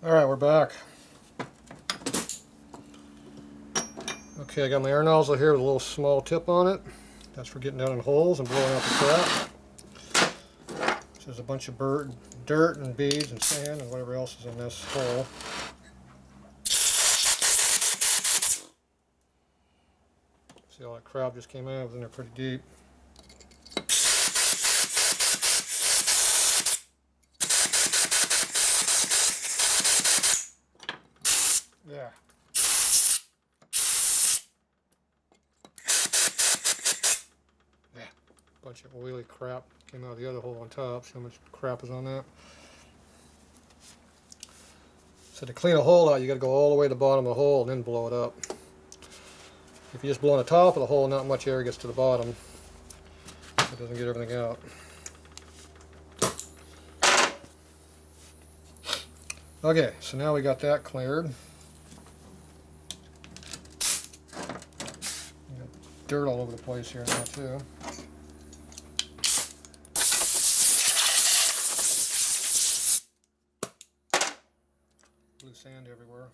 Alright, we're back. Okay, I got my air nozzle here with a little small tip on it. That's for getting down in holes and blowing out the crap. So there's a bunch of dirt and beads and sand and whatever else is in this hole. See, all that crap just came out. It was in there pretty deep. Yeah. Bunch of oily crap came out of the other hole on top. See how much crap is on that? So to clean a hole out, you got to go all the way to the bottom of the hole and then blow it up. If you just blow on the top of the hole, not much air gets to the bottom. It doesn't get everything out. Okay, so now we got that cleared. We got dirt all over the place here now too. Blue sand everywhere.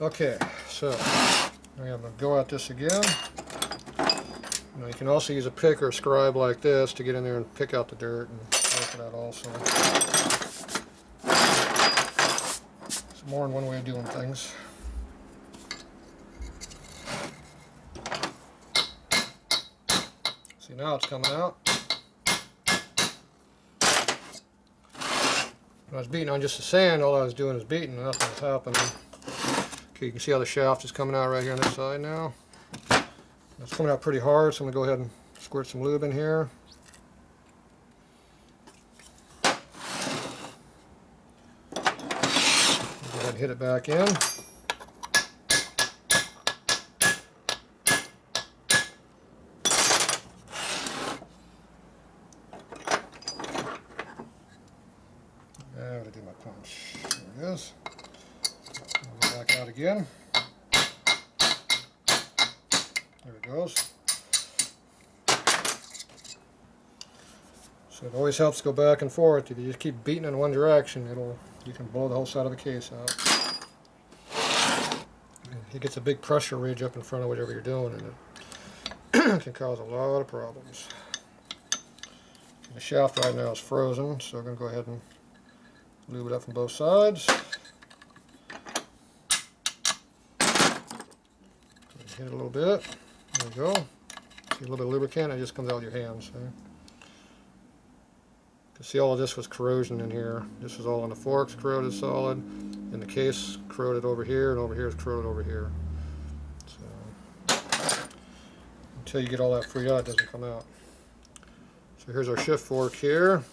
Okay, so I'm going to go at this again. Now you can also use a pick or a scribe like this to get in there and pick out the dirt and work it out also. It's more than one way of doing things. See, now it's coming out. When I was beating on just the sand, all I was doing is beating and nothing was happening. Okay, you can see how the shaft is coming out right here on this side now. It's coming out pretty hard, so I'm going to go ahead and squirt some lube in here. Go ahead and hit it back in. I'm going to do my punch. There it is. I'll go back out again. There it goes. So it always helps to go back and forth. If you just keep beating in one direction, you can blow the whole side of the case out. It gets a big pressure ridge up in front of whatever you're doing, and it can cause a lot of problems. The shaft right now is frozen, so I'm going to go ahead and lube it up from both sides. Hit it a little bit. There you go. See a little bit of lubricant, it just comes out with your hands. See? You can see all of this was corrosion in here. This was all on the forks, corroded solid, and the case corroded over here, and over here is corroded over here. So until you get all that freed out, it doesn't come out. So here's our shift fork here.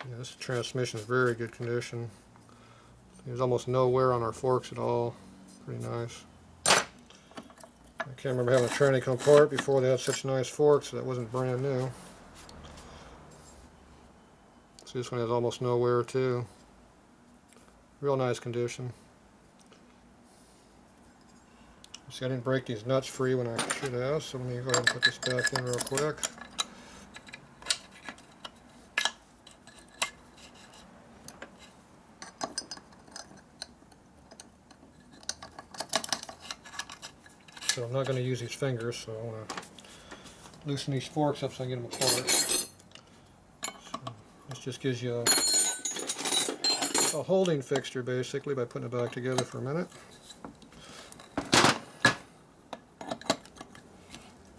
Yeah, this transmission is very good condition. There's almost no wear on our forks at all. Pretty nice. I can't remember having a tranny come apart before they had such nice forks, so that wasn't brand new. See, this one has almost no wear too. Real nice condition. See, I didn't break these nuts free when I should have, so let me go ahead and put this back in real quick. So I'm not going to use these fingers, so I want to loosen these forks up so I can get them apart. So this just gives you a holding fixture basically by putting it back together for a minute.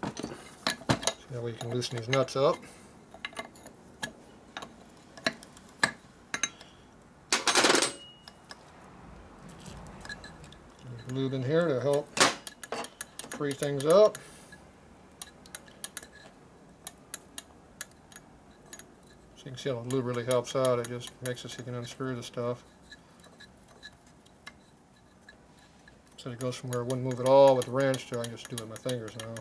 So that way you can loosen these nuts up. Lube in here to help free things up. So you can see how the lube really helps out. It just makes it so you can unscrew the stuff. So it goes from where it wouldn't move at all with the wrench to I can just do it with my fingers now.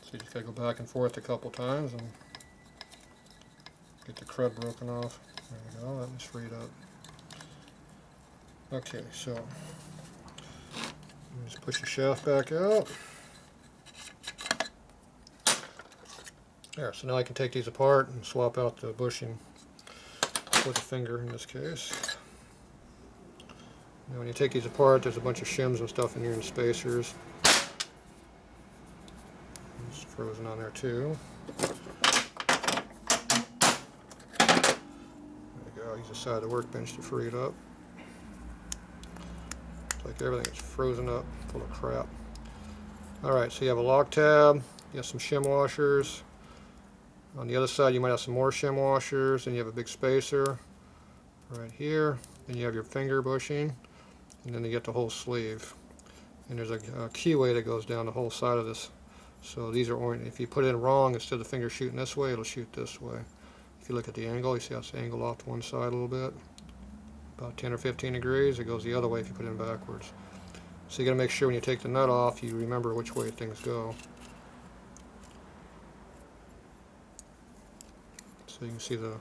So you just gotta go back and forth a couple times and get the crud broken off. There we go, that was freed up. Okay, so just push the shaft back out. There, so now I can take these apart and swap out the bushing with a finger in this case. Now when you take these apart, there's a bunch of shims and stuff in here and spacers. It's frozen on there too. There you go, use the side of the workbench to free it up. It's like everything is frozen up, full of crap. Alright, so you have a lock tab, you have some shim washers. On the other side you might have some more shim washers, and you have a big spacer right here. Then you have your finger bushing, and then you get the whole sleeve. And there's a keyway that goes down the whole side of this. So these are oriented. If you put it in wrong, instead of the finger shooting this way, it'll shoot this way. If you look at the angle, you see how it's angled off to one side a little bit. About 10 or 15 degrees. It goes the other way if you put it in backwards. So you got to make sure when you take the nut off, you remember which way things go. So you can see the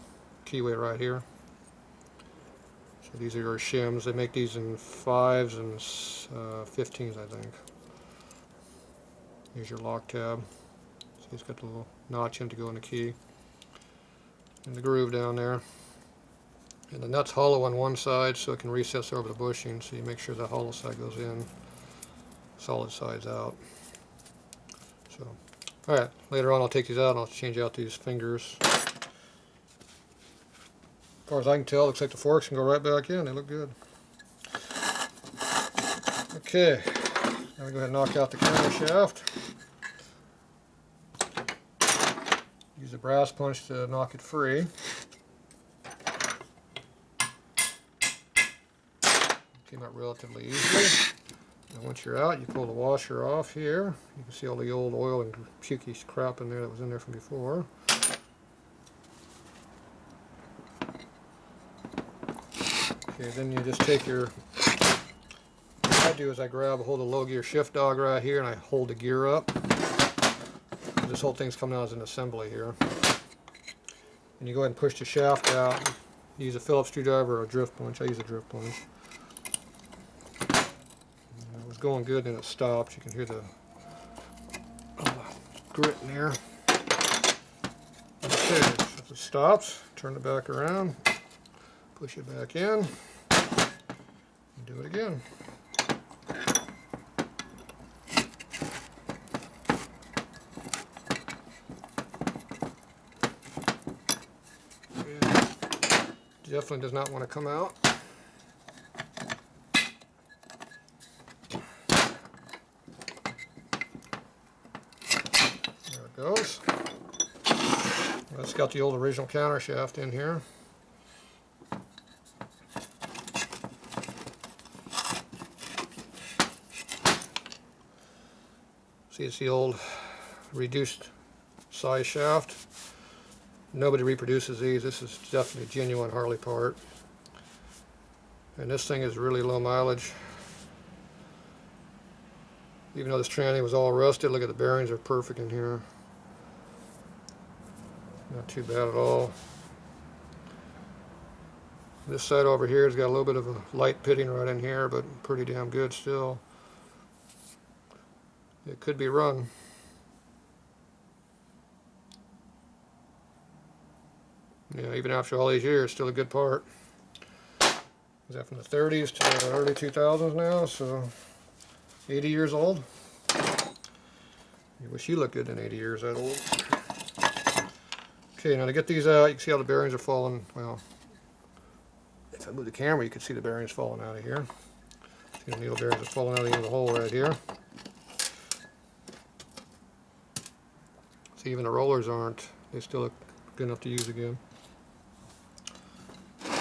keyway right here. So these are your shims. They make these in 5s and 15s, I think. Here's your lock tab. See, it's got the little notch in to go in the key. And the groove down there. And the nut's hollow on one side, so it can recess over the bushing, so you make sure the hollow side goes in, solid side's out. So, alright, later on I'll take these out and I'll change out these fingers. As far as I can tell, it looks like the forks can go right back in. They look good. Okay, now we go ahead and knock out the countershaft. Use a brass punch to knock it free. Came out relatively easily. And once you're out, you pull the washer off here. You can see all the old oil and pukey crap in there that was in there from before. Okay, then you just take your, what I do is I grab a hold of the low gear shift dog right here and I hold the gear up. This whole thing's coming out as an assembly here. And you go ahead and push the shaft out. You use a Phillips screwdriver or a drift punch. I use a drift punch. And it was going good and it stopped. You can hear the grit in there. Okay, so if it stops, turn it back around. Push it back in, and do it again. Definitely does not want to come out. There it goes. It's got the old original countershaft in here. See, it's the old reduced size shaft. Nobody reproduces these. This is definitely a genuine Harley part. And this thing is really low mileage. Even though this tranny was all rusted, look at the bearings are perfect in here. Not too bad at all. This side over here has got a little bit of a light pitting right in here, but pretty damn good still. It could be run. Yeah, even after all these years, still a good part. Is that from the 30s to the early 2000s now? So 80 years old. You wish you looked good in 80 years that old. Okay, now to get these out, you can see how the bearings are falling. Well, if I move the camera, you can see the bearings falling out of here. See the needle bearings are falling out of the end of the hole right here. See, even the rollers aren't. They still look good enough to use again.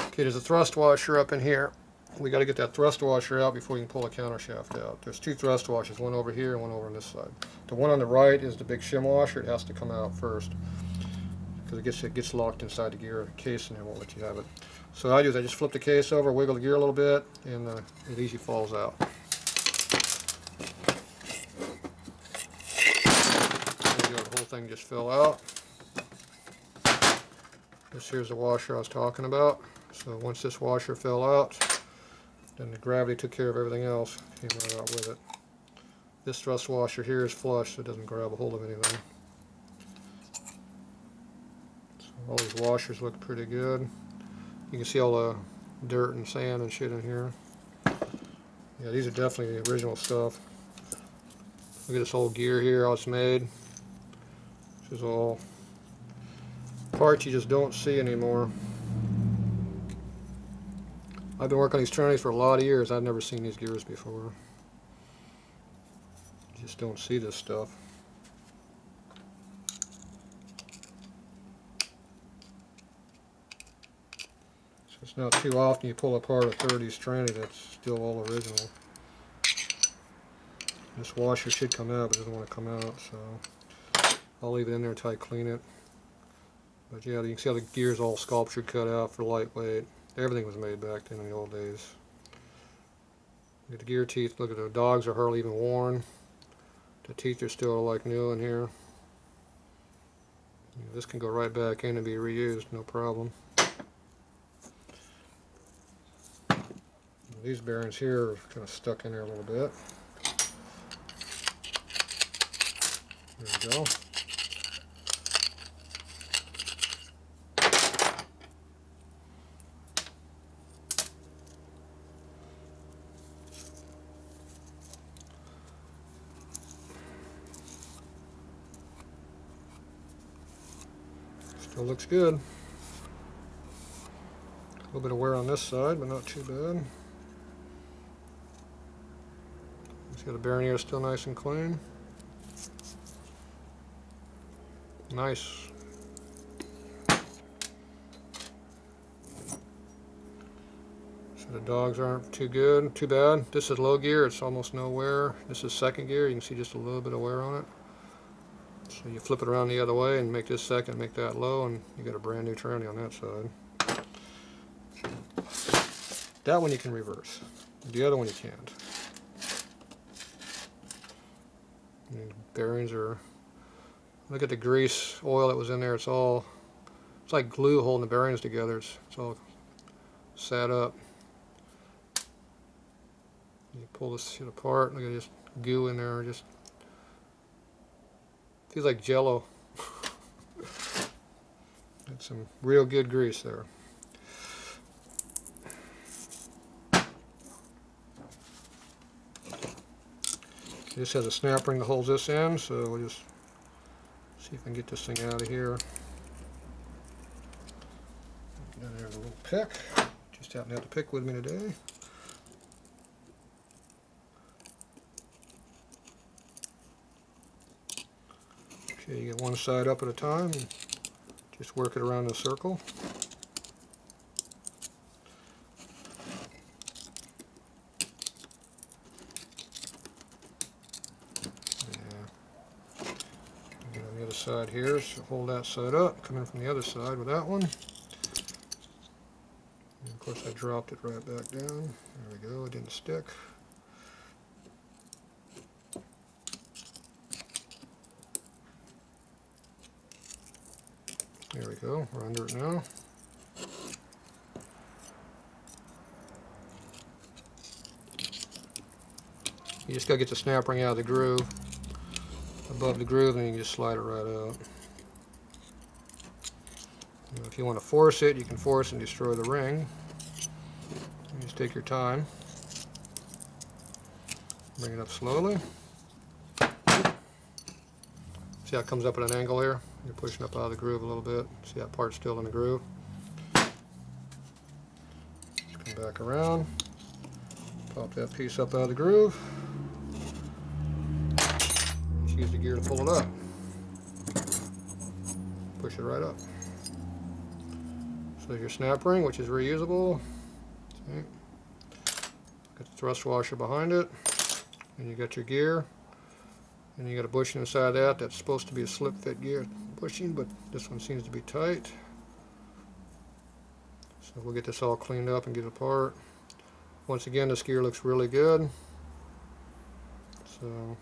Okay, there's a thrust washer up in here. We got to get that thrust washer out before you can pull the countershaft out. There's two thrust washers, one over here and one over on this side. The one on the right is the big shim washer. It has to come out first because it gets locked inside the gear case and it won't let you have it. So what I do is I just flip the case over, wiggle the gear a little bit, and it easily falls out. There you go, the whole thing just fell out. This here's the washer I was talking about. So once this washer fell out, then the gravity took care of everything else. Came right out with it. This thrust washer here is flush, so it doesn't grab a hold of anything. All these washers look pretty good. You can see all the dirt and sand and shit in here. Yeah, these are definitely the original stuff. Look at this old gear here, how it's made. This is all parts you just don't see anymore. I've been working on these trannies for a lot of years. I've never seen these gears before. You just don't see this stuff. So it's not too often you pull apart a 30s tranny that's still all original. This washer should come out, but it doesn't want to come out, so I'll leave it in there until I clean it. But yeah, you can see how the gear's all sculptured, cut out for lightweight. Everything was made back then in the old days. Look at the gear teeth. Look at the dogs are hardly even worn. The teeth are still like new in here. This can go right back in and be reused, no problem. These bearings here are kind of stuck in there a little bit. There we go. Still looks good. A little bit of wear on this side, but not too bad. See the bearing here is still nice and clean. Nice. So the dogs aren't too bad. This is low gear, it's almost no wear. This is second gear, you can see just a little bit of wear on it. So you flip it around the other way and make this second, make that low, and you got a brand new tranny on that side. That one you can reverse. The other one you can't. And bearings are, look at the grease oil that was in there. It's like glue holding the bearings together. It's all sat up. You pull this shit apart, look at this goo in there, just feels like jello. Got some real good grease there. This has a snap ring that holds this in, so we'll just see if I can get this thing out of here. Then there's a little pick. Just happened to have the pick with me today. Okay, you get one side up at a time and just work it around in a circle. Side here, so hold that side up, come in from the other side with that one. And of course I dropped it right back down. There we go, it didn't stick. There we go, we're under it now. You just gotta get the snap ring out of the groove. Above the groove, and you can just slide it right out. If you want to force it, you can force and destroy the ring. You just take your time. Bring it up slowly. See how it comes up at an angle here? You're pushing up out of the groove a little bit. See that part's still in the groove. Just come back around. Pop that piece up out of the groove. Use the gear to pull it up. Push it right up. So there's your snap ring, which is reusable. See? Got the thrust washer behind it. And you got your gear. And you got a bushing inside that. That's supposed to be a slip fit gear bushing, but this one seems to be tight. So we'll get this all cleaned up and get it apart. Once again, this gear looks really good. So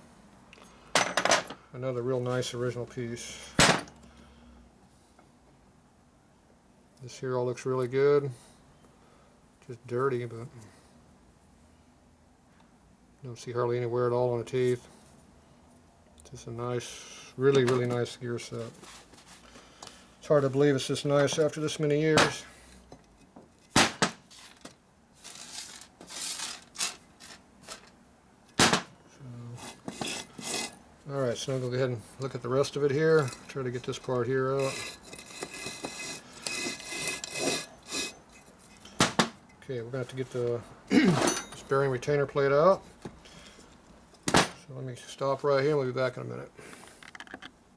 another real nice original piece. This here all looks really good. Just dirty, but don't see hardly any wear at all on the teeth. Just a nice, really nice gear set. It's hard to believe it's this nice after this many years. Alright, so I'm going to go ahead and look at the rest of it here. Try to get this part here out. Okay, we're going to have to get the this bearing retainer plate out. So let me stop right here and we'll be back in a minute.